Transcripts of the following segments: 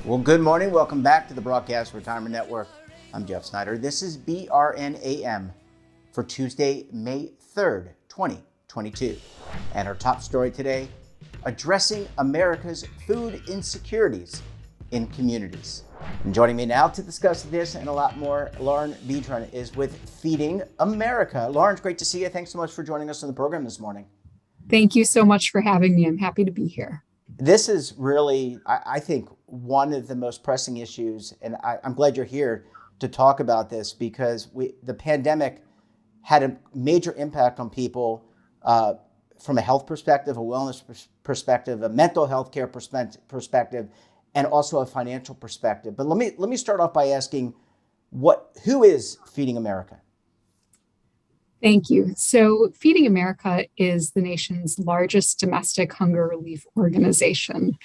Well, good morning. Welcome back to the Broadcast Retirement Network. I'm Jeff Snyder. This is BRN AM for Tuesday, May 3rd, 2022. And our top story today, addressing America's food insecurities in communities. And joining me now to discuss this and a lot more, Lauren Vedran is with Feeding America. Lauren, it's great to see you. Thanks so much for joining us on the program this morning. Thank you so much for having me. I'm happy to be here. This is really, I think, one of the most pressing issues, and I'm glad you're here to talk about this because the pandemic had a major impact on people from a health perspective, a wellness perspective, a mental health care perspective, and also a financial perspective. But let me start off by asking, who is Feeding America? Thank you. So Feeding America is the nation's largest domestic hunger relief organization.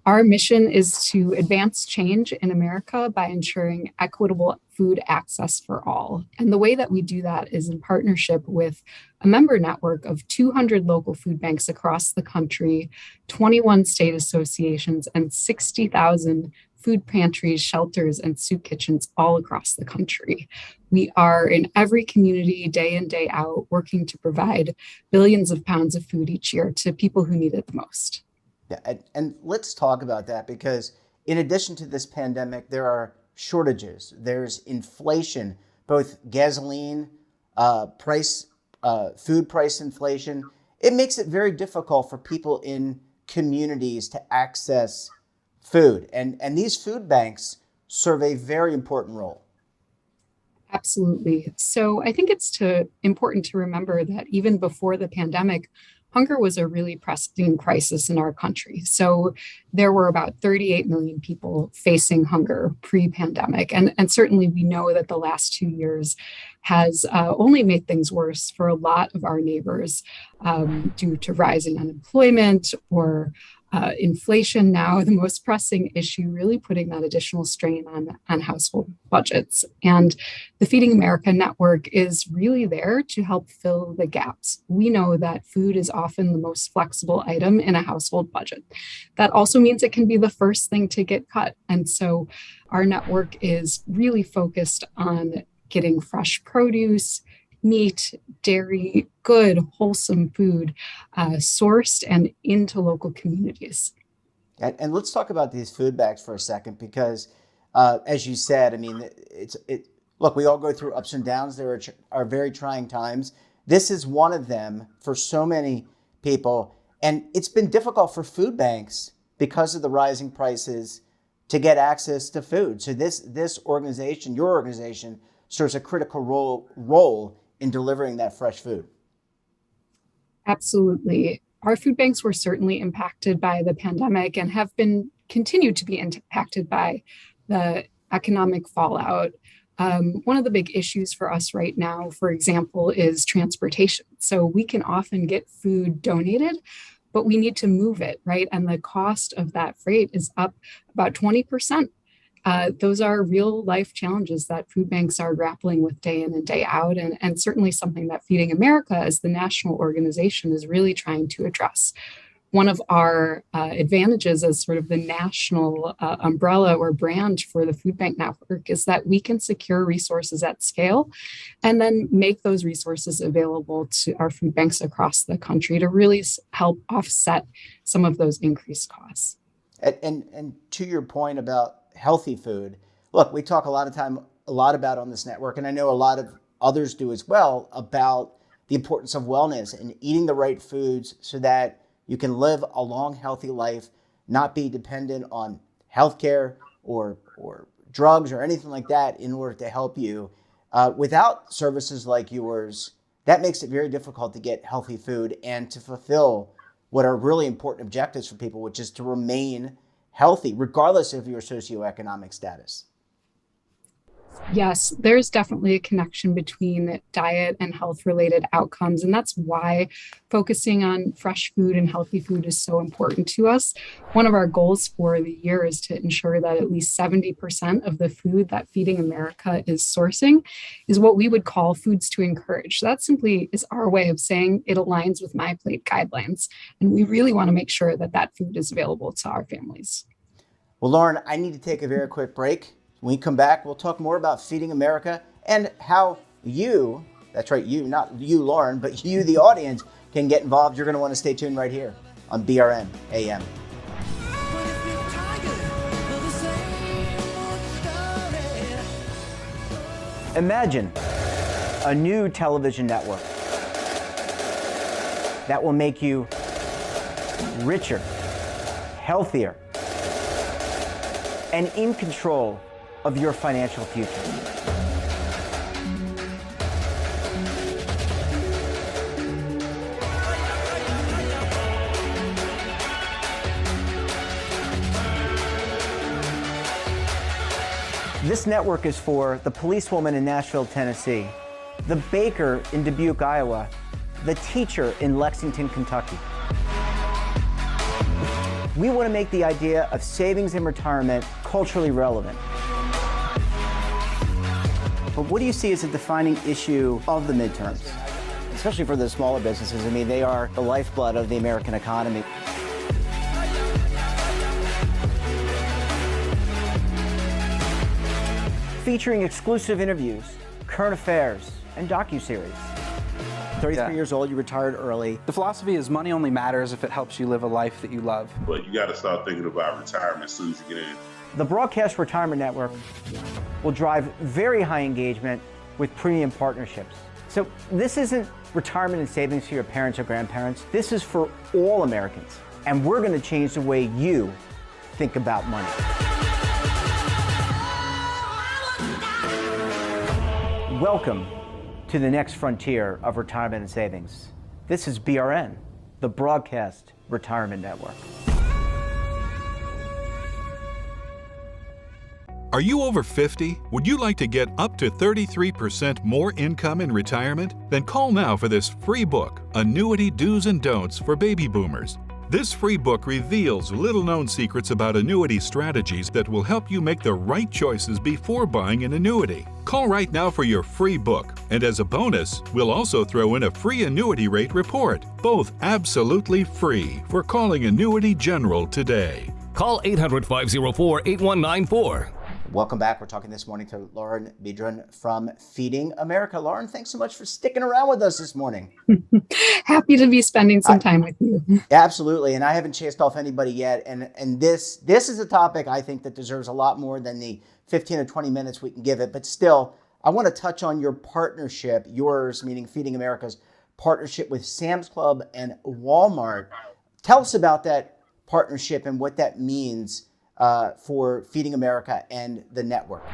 Our mission is to advance change in America by ensuring equitable food access for all. And the way that we do that is in partnership with a member network of 200 local food banks across the country, 21 state associations, and 60,000 food pantries, shelters, and soup kitchens all across the country. We are in every community day in, day out, working to provide billions of pounds of food each year to people who need it the most. Yeah, and let's talk about that because in addition to this pandemic, there are shortages. There's inflation, both gasoline, food price inflation. It makes it very difficult for people in communities to access food. And these food banks serve a very important role. Absolutely. So I think it's important to remember that even before the pandemic, hunger was a really pressing crisis in our country. So there were about 38 million people facing hunger pre-pandemic. And certainly we know that the last 2 years has only made things worse for a lot of our neighbors due to rising unemployment or inflation now, the most pressing issue, really putting that additional strain on household budgets. And the Feeding America network is really there to help fill the gaps. We know that food is often the most flexible item in a household budget. That also means it can be the first thing to get cut. And so our network is really focused on getting fresh produce, meat, dairy, good, wholesome food sourced and into local communities. And let's talk about these food bags for a second, because as you said, I mean, look, we all go through ups and downs. There are very trying times. This is one of them for so many people. And it's been difficult for food banks because of the rising prices to get access to food. So this organization, your organization, serves a critical role in delivering that fresh food. Absolutely. Our food banks were certainly impacted by the pandemic and have been continued to be impacted by the economic fallout. One of the big issues for us right now, for example, is transportation. So we can often get food donated, but we need to move it, right? And the cost of that freight is up about 20%. Those are real life challenges that food banks are grappling with day in and day out, and certainly something that Feeding America as the national organization is really trying to address. One of our advantages as sort of the national umbrella or brand for the food bank network is that we can secure resources at scale and then make those resources available to our food banks across the country to really help offset some of those increased costs. And to your point about healthy food, look, we talk a lot about on this network, and I know a lot of others do as well, about the importance of wellness and eating the right foods so that you can live a long, healthy life, not be dependent on healthcare or drugs or anything like that in order to help you. Without services like yours, that makes it very difficult to get healthy food and to fulfill what are really important objectives for people, which is to remain healthy, regardless of your socioeconomic status. Yes, there's definitely a connection between diet and health related outcomes. And that's why focusing on fresh food and healthy food is so important to us. One of our goals for the year is to ensure that at least 70% of the food that Feeding America is sourcing is what we would call foods to encourage. So that simply is our way of saying it aligns with My Plate guidelines. And we really want to make sure that that food is available to our families. Well, Lauren, I need to take a very quick break. When we come back, we'll talk more about Feeding America and how you, that's right, you, not you, Lauren, but you, the audience, can get involved. You're going to want to stay tuned right here on BRN AM. Imagine a new television network that will make you richer, healthier, and in control of your financial future. This network is for the policewoman in Nashville, Tennessee, the baker in Dubuque, Iowa, the teacher in Lexington, Kentucky. We want to make the idea of savings and retirement culturally relevant. But what do you see as a defining issue of the midterms, especially for the smaller businesses? I mean, they are the lifeblood of the American economy. Featuring exclusive interviews, current affairs, and docuseries. 33 years old, you retired early. The philosophy is money only matters if it helps you live a life that you love. But you got to start thinking about retirement as soon as you get in. The Broadcast Retirement Network will drive very high engagement with premium partnerships. So this isn't retirement and savings for your parents or grandparents. This is for all Americans. And we're going to change the way you think about money. Welcome to the next frontier of retirement and savings. This is BRN, the Broadcast Retirement Network. Are you over 50? Would you like to get up to 33% more income in retirement? Then call now for this free book, Annuity Do's and Don'ts for Baby Boomers. This free book reveals little-known secrets about annuity strategies that will help you make the right choices before buying an annuity. Call right now for your free book, and as a bonus, we'll also throw in a free annuity rate report, both absolutely free for calling Annuity General today. Call 800-504-8194. Welcome back. We're talking this morning to Lauren Biedron from Feeding America. Lauren, thanks so much for sticking around with us this morning. Happy to be spending some time with you. Absolutely. And I haven't chased off anybody yet. And this is a topic I think that deserves a lot more than the 15 or 20 minutes we can give it. But still, I want to touch on your partnership, yours, meaning Feeding America's partnership with Sam's Club and Walmart. Tell us about that partnership and what that means for Feeding America and the network.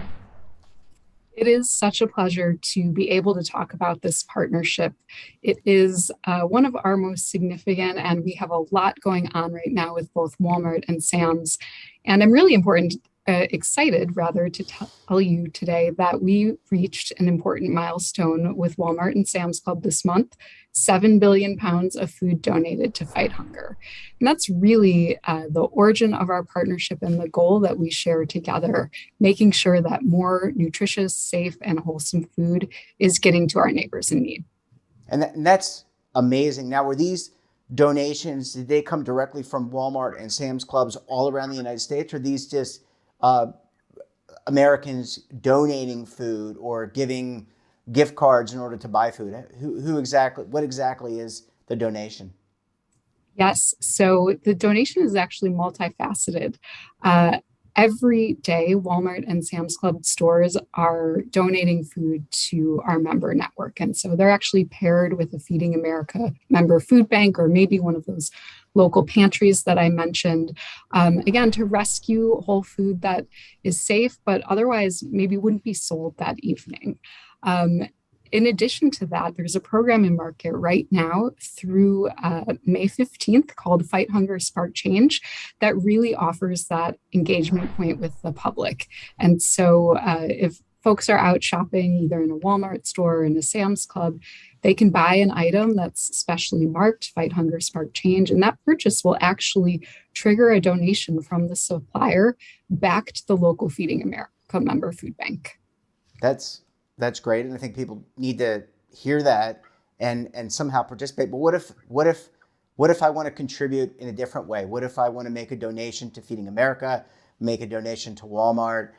It is such a pleasure to be able to talk about this partnership. It is one of our most significant, and we have a lot going on right now with both Walmart and Sam's. And I'm really excited to tell you today that we reached an important milestone with Walmart and Sam's Club this month. 7 billion pounds of food donated to fight hunger. And that's really the origin of our partnership and the goal that we share together, making sure that more nutritious, safe, and wholesome food is getting to our neighbors in need. And that's amazing. Now, were these donations, did they come directly from Walmart and Sam's Clubs all around the United States, or these just Americans donating food or giving gift cards in order to buy food? What exactly is the donation? Yes, so the donation is actually multifaceted. Every day, Walmart and Sam's Club stores are donating food to our member network. And so they're actually paired with a Feeding America member food bank, or maybe one of those local pantries that I mentioned, again, to rescue whole food that is safe, but otherwise maybe wouldn't be sold that evening. In addition to that, there's a program in market right now through May 15th called Fight Hunger, Spark Change that really offers that engagement point with the public. And so if folks are out shopping either in a Walmart store or in a Sam's Club, they can buy an item that's specially marked Fight Hunger, Spark Change, and that purchase will actually trigger a donation from the supplier back to the local Feeding America member food bank. That's great, and I think people need to hear that and somehow participate. But what if I want to contribute in a different way? What if I want to make a donation to Feeding America, make a donation to Walmart?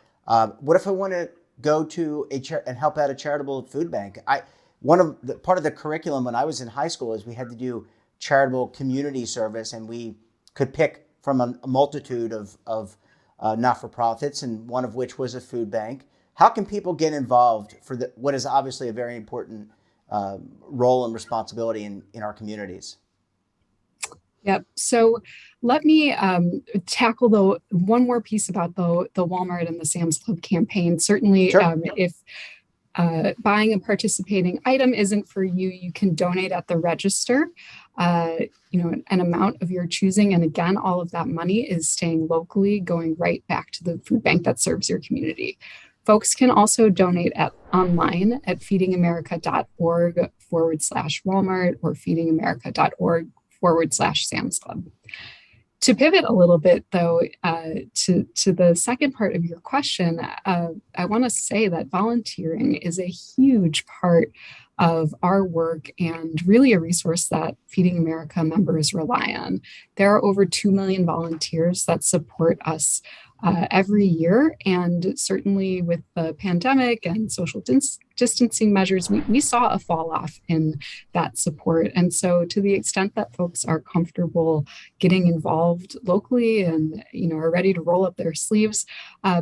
What if I want to go to and help out a charitable food bank? Part of the curriculum when I was in high school is we had to do charitable community service, and we could pick from a multitude of not-for-profits, and one of which was a food bank. How can people get involved for what is obviously a very important role and responsibility in our communities? Yep. So let me tackle one more piece about the Walmart and the Sam's Club campaign. Certainly, Sure. If buying a participating item isn't for you, you can donate at the register, an amount of your choosing. And again, all of that money is staying locally, going right back to the food bank that serves your community. Folks can also donate online at feedingamerica.org/Walmart or feedingamerica.org/Sam's Club. To pivot a little bit, though, to the second part of your question, I want to say that volunteering is a huge part of our work and really a resource that Feeding America members rely on. There are over 2 million volunteers that support us every year. And certainly with the pandemic and social distancing measures, we saw a fall off in that support. And so to the extent that folks are comfortable getting involved locally and are ready to roll up their sleeves,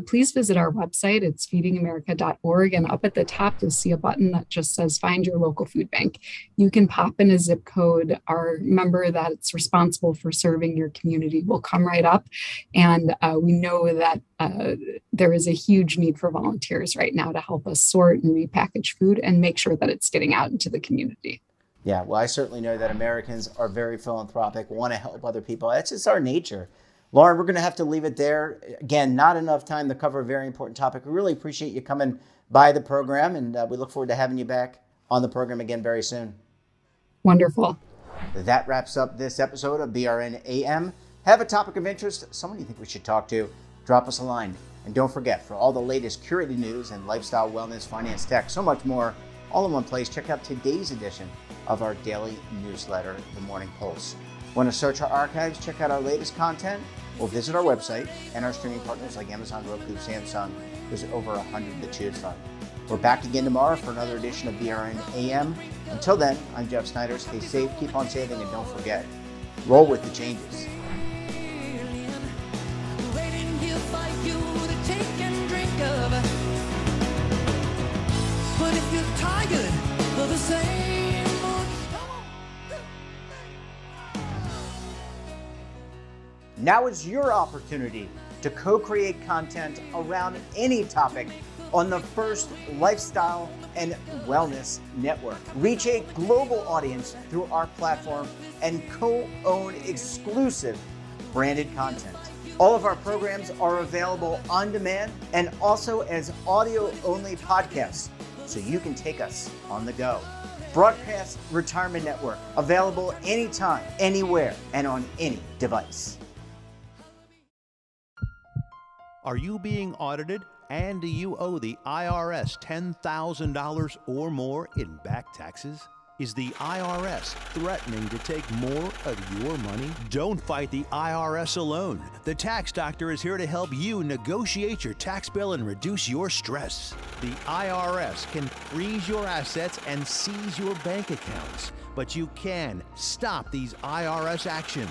please visit our website. It's feedingamerica.org. And up at the top, you'll see a button that just says find your local food bank. You can pop in a zip code. Our member that's responsible for serving your community will come right up. And we know that there is a huge need for volunteers right now to help us sort and repackage food and make sure that it's getting out into the community. Yeah, well, I certainly know that Americans are very philanthropic, want to help other people. That's just our nature. Lauren, we're going to have to leave it there. Again, not enough time to cover a very important topic. We really appreciate you coming by the program, and we look forward to having you back on the program again very soon. Wonderful. That wraps up this episode of BRN AM. Have a topic of interest, someone you think we should talk to, drop us a line. And don't forget, for all the latest curated news and lifestyle, wellness, finance, tech, so much more, all in one place, check out today's edition of our daily newsletter, The Morning Pulse. Want to search our archives, check out our latest content, or visit our website and our streaming partners like Amazon, Roku, Samsung. There's over 100 to choose from. We're back again tomorrow for another edition of BRN AM. Until then, I'm Jeff Snyder. Stay safe, keep on saving, and don't forget, roll with the changes. But if you're tired of the same old... Now is your opportunity to co-create content around any topic on the first lifestyle and wellness network. Reach a global audience through our platform and co-own exclusive branded content. All of our programs are available on demand and also as audio-only podcasts, so you can take us on the go. Broadcast Retirement Network, available anytime, anywhere, and on any device. Are you being audited and do you owe the IRS $10,000 or more in back taxes? Is the IRS threatening to take more of your money? Don't fight the IRS alone. The Tax Doctor is here to help you negotiate your tax bill and reduce your stress. The IRS can freeze your assets and seize your bank accounts, but you can stop these IRS actions.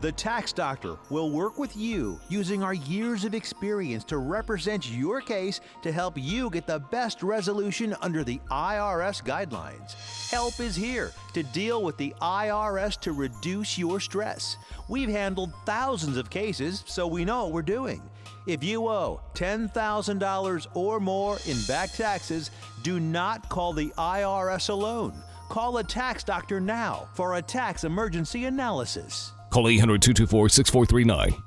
The Tax Doctor will work with you using our years of experience to represent your case to help you get the best resolution under the IRS guidelines. Help is here to deal with the IRS to reduce your stress. We've handled thousands of cases, so we know what we're doing. If you owe $10,000 or more in back taxes, do not call the IRS alone. Call a Tax Doctor now for a tax emergency analysis. Call 800-224-6439.